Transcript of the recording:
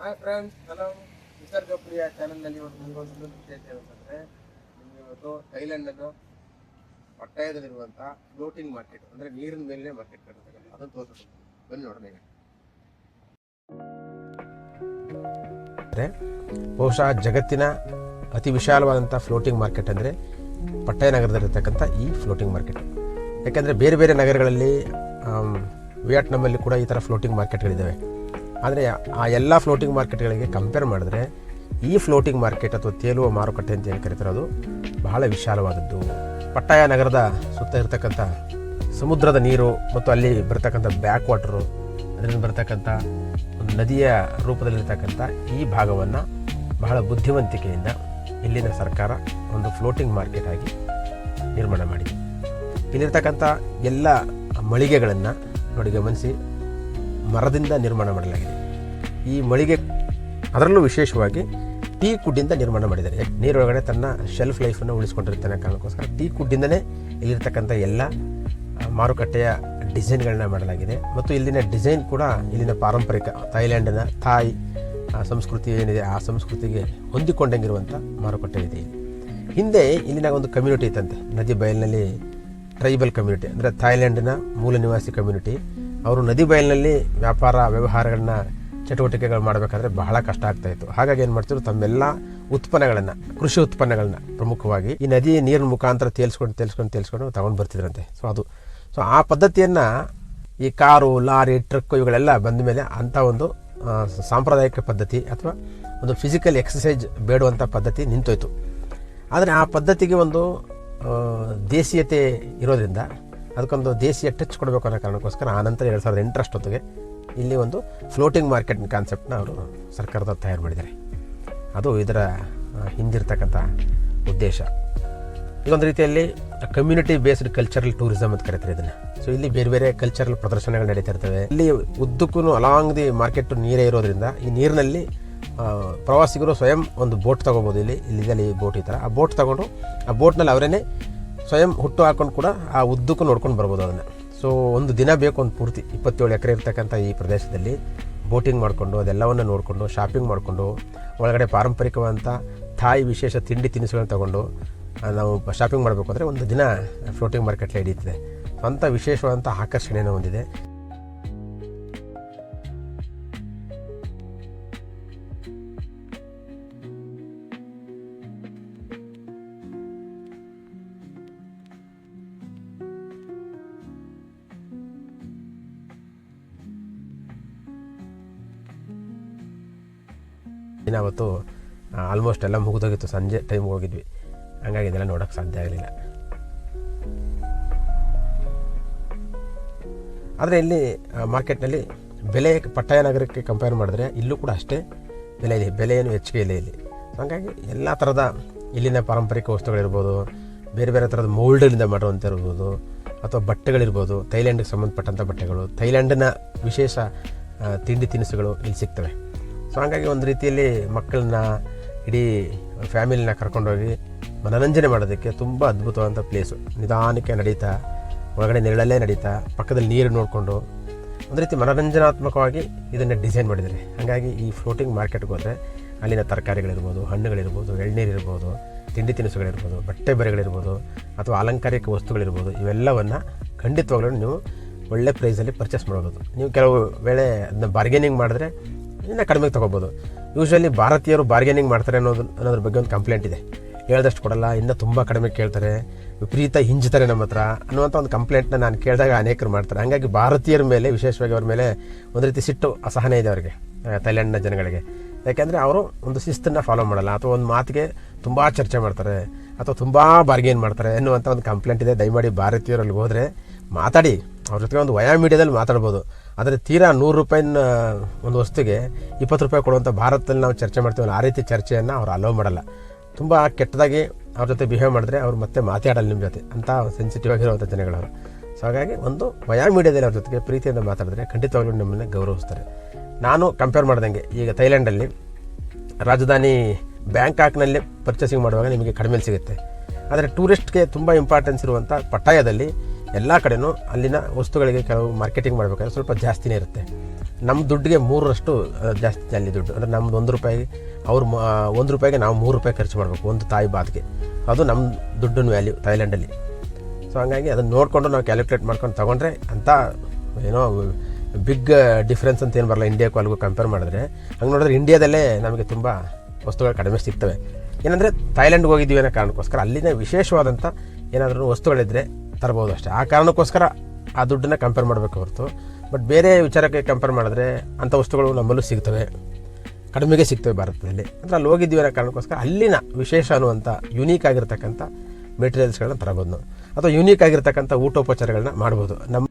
Hi friends, hello. ನಿಸರ್ಗ ಪ್ರಿಯ ಚಾನಲ್ನಲ್ಲಿ ಇವತ್ತು ನನಗೊಂದು ವಿಶೇಷ ಏನಂತಂದರೆ, ನಿಮಗೆ ಇವತ್ತು ಥೈಲ್ಯಾಂಡನ್ನು ಪಟ್ಟಾಯದಲ್ಲಿರುವಂಥ ಫ್ಲೋಟಿಂಗ್ ಮಾರ್ಕೆಟ್, ಅಂದರೆ ನೀರಿನ ಮೇಲಿನ ಮಾರ್ಕೆಟ್ ಕಾಣುತ್ತೆ, ಅದನ್ನು ತೋರಿಸ್ತೀನಿ. ಬನ್ನಿ ನೋಡೋಣ. ಈಗ ಬಹುಶಃ ಜಗತ್ತಿನ ಅತಿ ವಿಶಾಲವಾದಂಥ ಫ್ಲೋಟಿಂಗ್ ಮಾರ್ಕೆಟ್ ಅಂದರೆ ಪಟ್ಟಾಯ ನಗರದಲ್ಲಿರ್ತಕ್ಕಂಥ ಈ ಫ್ಲೋಟಿಂಗ್ ಮಾರ್ಕೆಟ್. ಯಾಕೆಂದರೆ ಬೇರೆ ಬೇರೆ ನಗರಗಳಲ್ಲಿ ವಿಯಟ್ನಾಮಲ್ಲಿ ಕೂಡ ಈ ಥರ ಫ್ಲೋಟಿಂಗ್ ಮಾರ್ಕೆಟ್ಗಳಿದ್ದಾವೆ. ಆದರೆ ಆ ಎಲ್ಲ ಫ್ಲೋಟಿಂಗ್ ಮಾರ್ಕೆಟ್ಗಳಿಗೆ ಕಂಪೇರ್ ಮಾಡಿದ್ರೆ ಈ ಫ್ಲೋಟಿಂಗ್ ಮಾರ್ಕೆಟ್ ಅಥವಾ ತೇಲುವ ಮಾರುಕಟ್ಟೆ ಅಂತ ಏನು ಕರೀತಾರೋ ಬಹಳ ವಿಶಾಲವಾದದ್ದು. ಪಟ್ಟಾಯ ನಗರದ ಸುತ್ತ ಇರತಕ್ಕಂಥ ಸಮುದ್ರದ ನೀರು ಮತ್ತು ಅಲ್ಲಿ ಬರ್ತಕ್ಕಂಥ ಬ್ಯಾಕ್ ವಾಟರು, ಅದರಿಂದ ಬರ್ತಕ್ಕಂಥ ಒಂದು ನದಿಯ ರೂಪದಲ್ಲಿರ್ತಕ್ಕಂಥ ಈ ಭಾಗವನ್ನು ಬಹಳ ಬುದ್ಧಿವಂತಿಕೆಯಿಂದ ಇಲ್ಲಿನ ಸರ್ಕಾರ ಒಂದು ಫ್ಲೋಟಿಂಗ್ ಮಾರ್ಕೆಟ್ ಆಗಿ ನಿರ್ಮಾಣ ಮಾಡಿದೆ. ಇಲ್ಲಿರ್ತಕ್ಕಂಥ ಎಲ್ಲ ಮಳಿಗೆಗಳನ್ನು ನೋಡಿ ಗಮನಿಸಿ, ಮರದಿಂದ ನಿರ್ಮಾಣ ಮಾಡಲಾಗಿದೆ. ಈ ಮಳಿಗೆ ಅದರಲ್ಲೂ ವಿಶೇಷವಾಗಿ ಟೀ ಕುಡ್ಡಿಂದ ನಿರ್ಮಾಣ ಮಾಡಿದ್ದಾರೆ. ನೀರೊಳಗಡೆ ತನ್ನ ಶೆಲ್ಫ್ ಲೈಫನ್ನು ಉಳಿಸ್ಕೊಂಡಿರ್ತಾನೆ ಕಾರಣಕ್ಕೋಸ್ಕರ ಟೀ ಕುಡ್ಡಿಂದನೇ ಇಲ್ಲಿರ್ತಕ್ಕಂಥ ಎಲ್ಲ ಮಾರುಕಟ್ಟೆಯ ಡಿಸೈನ್ಗಳನ್ನ ಮಾಡಲಾಗಿದೆ. ಮತ್ತು ಇಲ್ಲಿನ ಡಿಸೈನ್ ಕೂಡ ಇಲ್ಲಿನ ಪಾರಂಪರಿಕ ಥೈಲ್ಯಾಂಡಿನ ಥಾಯ್ ಸಂಸ್ಕೃತಿ ಏನಿದೆ ಆ ಸಂಸ್ಕೃತಿಗೆ ಹೊಂದಿಕೊಂಡಂಗಿರುವಂಥ ಮಾರುಕಟ್ಟೆ ಇದೆ. ಹಿಂದೆ ಇಲ್ಲಿನ ಒಂದು ಕಮ್ಯುನಿಟಿ ಇತ್ತಂತೆ, ನದಿ ಬಯಲಿನಲ್ಲಿ ಟ್ರೈಬಲ್ ಕಮ್ಯುನಿಟಿ, ಅಂದರೆ ಥೈಲ್ಯಾಂಡಿನ ಮೂಲ ನಿವಾಸಿ ಕಮ್ಯುನಿಟಿ. ಅವರು ನದಿ ಬಯಲಿನಲ್ಲಿ ವ್ಯಾಪಾರ ವ್ಯವಹಾರಗಳನ್ನ ಚಟುವಟಿಕೆಗಳು ಮಾಡಬೇಕಾದ್ರೆ ಬಹಳ ಕಷ್ಟ ಆಗ್ತಾಯಿತ್ತು. ಹಾಗಾಗಿ ಏನು ಮಾಡ್ತಿದ್ರು, ತಮ್ಮೆಲ್ಲ ಉತ್ಪನ್ನಗಳನ್ನು, ಕೃಷಿ ಉತ್ಪನ್ನಗಳನ್ನ ಪ್ರಮುಖವಾಗಿ ಈ ನದಿ ನೀರಿನ ಮುಖಾಂತರ ತೇಲ್ಸ್ಕೊಂಡು ತಗೊಂಡು ಬರ್ತಿದ್ರಂತೆ. ಸೊ ಆ ಪದ್ಧತಿಯನ್ನು ಈ ಕಾರು, ಲಾರಿ, ಟ್ರಕ್ ಇವುಗಳೆಲ್ಲ ಬಂದ ಮೇಲೆ ಅಂಥ ಒಂದು ಸಾಂಪ್ರದಾಯಿಕ ಪದ್ಧತಿ ಅಥವಾ ಒಂದು ಫಿಸಿಕಲ್ ಎಕ್ಸಸೈಜ್ ಬೇಡುವಂಥ ಪದ್ಧತಿ ನಿಂತೋಯ್ತು. ಆದರೆ ಆ ಪದ್ಧತಿಗೆ ಒಂದು ದೇಶೀಯತೆ ಇರೋದ್ರಿಂದ ಅದಕ್ಕೊಂದು ದೇಶೀಯ ಟಚ್ ಕೊಡಬೇಕು ಅನ್ನೋ ಕಾರಣಕ್ಕೋಸ್ಕರ ಆನಂತರ 2008 ಅಷ್ಟೊತ್ತಿಗೆ ಇಲ್ಲಿ ಒಂದು ಫ್ಲೋಟಿಂಗ್ ಮಾರ್ಕೆಟ್ ಕಾನ್ಸೆಪ್ಟನ್ನ ಅವರು ಸರ್ಕಾರದವ್ರು ತಯಾರು ಮಾಡಿದ್ದಾರೆ. ಅದು ಇದರ ಹಿಂದಿರ್ತಕ್ಕಂಥ ಉದ್ದೇಶ. ಇದೊಂದು ರೀತಿಯಲ್ಲಿ ಕಮ್ಯುನಿಟಿ ಬೇಸ್ಡ್ ಕಲ್ಚರಲ್ ಟೂರಿಸಮ್ ಅಂತ ಕರೀತಾರೆ ಇದನ್ನು. ಸೊ ಇಲ್ಲಿ ಬೇರೆ ಬೇರೆ ಕಲ್ಚರಲ್ ಪ್ರದರ್ಶನಗಳು ನಡೀತಾ ಇರ್ತವೆ. ಇಲ್ಲಿ ಉದ್ದಕ್ಕೂ ಅಲಾಂಗ್ ದಿ ಮಾರ್ಕೆಟ್ ನೀರೇ ಇರೋದ್ರಿಂದ ಈ ನೀರಿನಲ್ಲಿ ಪ್ರವಾಸಿಗರು ಸ್ವಯಂ ಒಂದು ಬೋಟ್ ತೊಗೋಬೋದು. ಇಲ್ಲಿದೆ ಬೋಟ್, ಈ ಥರ ಆ ಬೋಟ್ ತೊಗೊಂಡು ಆ ಬೋಟ್ನಲ್ಲಿ ಅವರೇ ಸ್ವಯಂ ಹುಟ್ಟು ಹಾಕೊಂಡು ಕೂಡ ಆ ಉದ್ದಕ್ಕೂ ನೋಡ್ಕೊಂಡು ಬರ್ಬೋದು ಅದನ್ನು. ಸೊ ಒಂದು ದಿನ ಬೇಕು, ಒಂದು ಪೂರ್ತಿ 27 ಎಕರೆ ಇರ್ತಕ್ಕಂಥ ಈ ಪ್ರದೇಶದಲ್ಲಿ ಬೋಟಿಂಗ್ ಮಾಡಿಕೊಂಡು ಅದೆಲ್ಲವನ್ನು ನೋಡಿಕೊಂಡು ಶಾಪಿಂಗ್ ಮಾಡಿಕೊಂಡು ಒಳಗಡೆ ಪಾರಂಪರಿಕವಾದಂಥ ಥಾಯ್ ವಿಶೇಷ ತಿಂಡಿ ತಿನಿಸುಗಳನ್ನ ತೊಗೊಂಡು ನಾವು ಶಾಪಿಂಗ್ ಮಾಡಬೇಕು ಅಂದರೆ ಒಂದು ದಿನ ಫ್ಲೋಟಿಂಗ್ ಮಾರ್ಕೆಟ್ಲೇ ಹಿಡಿಯುತ್ತದೆ. ಅಂಥ ವಿಶೇಷವಾದಂಥ ಆಕರ್ಷಣೆಯನ್ನು ಹೊಂದಿದೆ. ಅವತ್ತು ಆಲ್ಮೋಸ್ಟ್ ಎಲ್ಲ ಮುಗಿದೋಗಿತ್ತು, ಸಂಜೆ ಟೈಮ್ ಹೋಗಿದ್ವಿ, ಹಂಗಾಗಿ ಇದೆಲ್ಲ ನೋಡೋಕ್ಕೆ ಸಾಧ್ಯ ಆಗಲಿಲ್ಲ. ಆದರೆ ಇಲ್ಲಿ ಮಾರ್ಕೆಟ್ನಲ್ಲಿ ಬೆಲೆ ಪಟ್ಟಾಯ ನಗರಕ್ಕೆ ಕಂಪೇರ್ ಮಾಡಿದ್ರೆ ಇಲ್ಲೂ ಕೂಡ ಅಷ್ಟೇ ಬೆಲೆ ಇದೆ, ಬೆಲೆ ಏನು ಹೆಚ್ಚಿಗೆ ಇಲ್ಲ ಇಲ್ಲಿ. ಹಾಗಾಗಿ ಎಲ್ಲ ಥರದ ಇಲ್ಲಿನ ಪಾರಂಪರಿಕ ವಸ್ತುಗಳಿರ್ಬೋದು, ಬೇರೆ ಬೇರೆ ಥರದ ಮೌಲ್ಡ್ಗಳಿಂದ ಮಾಡುವಂಥ ಇರ್ಬೋದು, ಅಥವಾ ಬಟ್ಟೆಗಳಿರ್ಬೋದು, ಥೈಲ್ಯಾಂಡ್ಗೆ ಸಂಬಂಧಪಟ್ಟಂಥ ಬಟ್ಟೆಗಳು, ಥೈಲ್ಯಾಂಡಿನ ವಿಶೇಷ ತಿಂಡಿ ತಿನಿಸುಗಳು ಇಲ್ಲಿ ಸಿಗ್ತವೆ. ಸೊ ಹಾಗಾಗಿ ಒಂದು ರೀತಿಯಲ್ಲಿ ಮಕ್ಕಳನ್ನ, ಇಡೀ ಫ್ಯಾಮಿಲಿನ ಕರ್ಕೊಂಡೋಗಿ ಮನೋರಂಜನೆ ಮಾಡೋದಕ್ಕೆ ತುಂಬ ಅದ್ಭುತವಾದಂಥ ಪ್ಲೇಸು. ನಿಧಾನಕ್ಕೆ ನಡೀತಾ, ಒಳಗಡೆ ನೆರಳಲ್ಲೇ ನಡೀತಾ, ಪಕ್ಕದಲ್ಲಿ ನೀರು ನೋಡಿಕೊಂಡು ಒಂದು ರೀತಿ ಮನೋರಂಜನಾತ್ಮಕವಾಗಿ ಇದನ್ನು ಡಿಸೈನ್ ಮಾಡಿದ್ದಾರೆ. ಹಾಗಾಗಿ ಈ ಫ್ಲೋಟಿಂಗ್ ಮಾರ್ಕೆಟ್ಗೆ ಹೋದರೆ ಅಲ್ಲಿನ ತರಕಾರಿಗಳಿರ್ಬೋದು, ಹಣ್ಣುಗಳಿರ್ಬೋದು, ಎಳ್ನೀರಿರ್ಬೋದು, ತಿಂಡಿ ತಿನಿಸುಗಳಿರ್ಬೋದು, ಬಟ್ಟೆ ಬರೆಗಳಿರ್ಬೋದು, ಅಥವಾ ಅಲಂಕಾರಿಕ ವಸ್ತುಗಳಿರ್ಬೋದು, ಇವೆಲ್ಲವನ್ನು ಖಂಡಿತವಾಗ್ಲೂ ನೀವು ಒಳ್ಳೆ ಪ್ರೈಸಲ್ಲಿ ಪರ್ಚೇಸ್ ಮಾಡ್ಬೋದು. ನೀವು ಕೆಲವು ವೇಳೆ ಅದನ್ನ ಬಾರ್ಗೇನಿಂಗ್ ಮಾಡಿದ್ರೆ ಇನ್ನೂ ಕಡಿಮೆಗೆ ತೊಗೋಬೋದು. ಯೂಶ್ವಲಿ ಭಾರತೀಯರು ಬಾರ್ಗೇನಿಂಗ್ ಮಾಡ್ತಾರೆ ಅನ್ನೋದ್ರ ಬಗ್ಗೆ ಒಂದು ಕಂಪ್ಲೇಂಟ್ ಇದೆ. ಹೇಳ್ದಷ್ಟು ಕೊಡಲ್ಲ, ಇನ್ನೂ ತುಂಬ ಕಡಿಮೆ ಕೇಳ್ತಾರೆ, ವಿಪರೀತ ಹಿಂಜ್ತಾರೆ ನಮ್ಮ ಹತ್ರ ಅನ್ನುವಂಥ ಒಂದು ಕಂಪ್ಲೇಂಟ್ನ ನಾನು ಕೇಳಿದಾಗ ಅನೇಕರು ಮಾಡ್ತಾರೆ. ಹಾಗಾಗಿ ಭಾರತೀಯರ ಮೇಲೆ, ವಿಶೇಷವಾಗಿ ಅವ್ರ ಮೇಲೆ ಒಂದು ರೀತಿ ಸಿಟ್ಟು, ಅಸಹನೆ ಇದೆ ಅವರಿಗೆ, ಥೈಲ್ಯಾಂಡ್ನ ಜನಗಳಿಗೆ. ಯಾಕೆಂದರೆ ಅವರು ಒಂದು ಶಿಸ್ತನ್ನು ಫಾಲೋ ಮಾಡಲ್ಲ, ಅಥವಾ ಒಂದು ಮಾತಿಗೆ ತುಂಬ ಚರ್ಚೆ ಮಾಡ್ತಾರೆ, ಅಥವಾ ತುಂಬ ಬಾರ್ಗೇನ್ ಮಾಡ್ತಾರೆ ಎನ್ನುವಂಥ ಒಂದು ಕಂಪ್ಲೇಂಟ್ ಇದೆ. ದಯಮಾಡಿ ಭಾರತೀಯರಲ್ಲಿ ಹೋದರೆ ಮಾತಾಡಿ, ಅವ್ರ ಜೊತೆಗೆ ಒಂದು ವಯಾ ಮೀಡಿಯಾದಲ್ಲಿ ಮಾತಾಡ್ಬೋದು. ಆದರೆ ತೀರಾ 100 ರೂಪಾಯಿನ ಒಂದು ವಸ್ತುಗೆ 20 ರೂಪಾಯಿ ಕೊಡುವಂಥ ಭಾರತದಲ್ಲಿ ನಾವು ಚರ್ಚೆ ಮಾಡ್ತೀವಲ್ಲ, ಆ ರೀತಿ ಚರ್ಚೆಯನ್ನು ಅವ್ರು ಅಲೋ ಮಾಡಲ್ಲ. ತುಂಬ ಕೆಟ್ಟದಾಗಿ ಅವ್ರ ಜೊತೆ ಬಿಹೇವ್ ಮಾಡಿದ್ರೆ ಅವ್ರು ಮತ್ತೆ ಮಾತಾಡಲ್ಲ ನಿಮ್ಮ ಜೊತೆ, ಅಂಥ ಸೆನ್ಸಿಟಿವ್ ಆಗಿರುವಂಥ ಜನಗಳವರು. ಸೊ ಹಾಗಾಗಿ ಒಂದು ವಯಾ ಮೀಡಿಯಾದಲ್ಲಿ ಅವ್ರ ಜೊತೆಗೆ ಪ್ರೀತಿಯಿಂದ ಮಾತಾಡಿದ್ರೆ ಖಂಡಿತವಾಗ್ಲೂ ನಮ್ಮನ್ನು ಗೌರವಿಸ್ತಾರೆ. ನಾನು ಕಂಪೇರ್ ಮಾಡ್ದಂಗೆ ಈಗ ಥೈಲ್ಯಾಂಡಲ್ಲಿ ರಾಜಧಾನಿ ಬ್ಯಾಂಕಾಕ್ನಲ್ಲಿ ಪರ್ಚೇಸಿಂಗ್ ಮಾಡುವಾಗ ನಿಮಗೆ ಕಡಿಮೆ ಸಿಗುತ್ತೆ. ಆದರೆ ಟೂರಿಸ್ಟ್ಗೆ ತುಂಬ ಇಂಪಾರ್ಟೆನ್ಸ್ ಇರುವಂಥ ಪಟ್ಟಾಯದಲ್ಲಿ ಎಲ್ಲ ಕಡೆಯೂ ಅಲ್ಲಿನ ವಸ್ತುಗಳಿಗೆ ಕೆಲವು ಮಾರ್ಕೆಟಿಂಗ್ ಮಾಡಬೇಕಾದ್ರೆ ಸ್ವಲ್ಪ ಜಾಸ್ತಿನೇ ಇರುತ್ತೆ. ನಮ್ಮ ದುಡ್ಡಿಗೆ 3ರಷ್ಟು ಜಾಸ್ತಿ ಅಲ್ಲಿ ದುಡ್ಡು. ಅಂದರೆ ನಮ್ದು ₹1 ಅವ್ರು ₹1 ನಾವು ₹3 ಖರ್ಚು ಮಾಡಬೇಕು ಒಂದು ತಾಯಿ ಬಾತ್ಗೆ. ಅದು ನಮ್ಮ ದುಡ್ಡಿನ ವ್ಯಾಲ್ಯೂ ಥೈಲ್ಯಾಂಡಲ್ಲಿ. ಸೊ ಹಂಗಾಗಿ ಅದನ್ನು ನೋಡಿಕೊಂಡು ನಾವು ಕ್ಯಾಲ್ಕುಲೇಟ್ ಮಾಡ್ಕೊಂಡು ತೊಗೊಂಡ್ರೆ ಅಂತ ಏನೋ ಬಿಗ್ ಡಿಫ್ರೆನ್ಸ್ ಅಂತ ಏನು ಬರಲ್ಲ ಇಂಡಿಯಾಕ್ಕೂ ಅಲ್ಲಿಗೂ ಕಂಪೇರ್ ಮಾಡಿದ್ರೆ. ಹಂಗೆ ನೋಡಿದ್ರೆ ಇಂಡಿಯಾದಲ್ಲೇ ನಮಗೆ ತುಂಬ ವಸ್ತುಗಳು ಕಡಿಮೆ ಸಿಗ್ತವೆ. ಏನಂದರೆ ಥೈಲ್ಯಾಂಡ್ಗೆ ಹೋಗಿದ್ದೀವಿ ಅನ್ನೋ ಕಾರಣಕ್ಕೋಸ್ಕರ ಅಲ್ಲಿನ ವಿಶೇಷವಾದಂಥ ಏನಾದರೂ ವಸ್ತುಗಳಿದ್ದರೆ ತರ್ಬೋದು ಅಷ್ಟೇ. ಆ ಕಾರಣಕ್ಕೋಸ್ಕರ ಆ ದುಡ್ಡನ್ನ ಕಂಪೇರ್ ಮಾಡಬೇಕು ಹೊರತು. ಬಟ್ ಬೇರೆ ವಿಚಾರಕ್ಕೆ ಕಂಪೇರ್ ಮಾಡಿದ್ರೆ ಅಂಥ ವಸ್ತುಗಳು ನಮ್ಮಲ್ಲೂ ಸಿಗ್ತವೆ, ಕಡಿಮೆಗೆ ಸಿಗ್ತವೆ ಭಾರತದಲ್ಲಿ. ಅಂದರೆ ಅಲ್ಲಿ ಹೋಗಿದ್ದೀವಿ ಅನ್ನೋ ಕಾರಣಕ್ಕೋಸ್ಕರ ಅಲ್ಲಿನ ವಿಶೇಷ ಅನ್ನುವಂಥ ಯುನೀಕ್ ಆಗಿರ್ತಕ್ಕಂಥ ಮೆಟೀರಿಯಲ್ಸ್ಗಳನ್ನ ತರಬೋದು ನಾವು, ಅಥವಾ ಯುನೀಕ್ ಆಗಿರ್ತಕ್ಕಂಥ ಊಟೋಪಚಾರಗಳನ್ನ ಮಾಡ್ಬೋದು. ನಮ್ಮ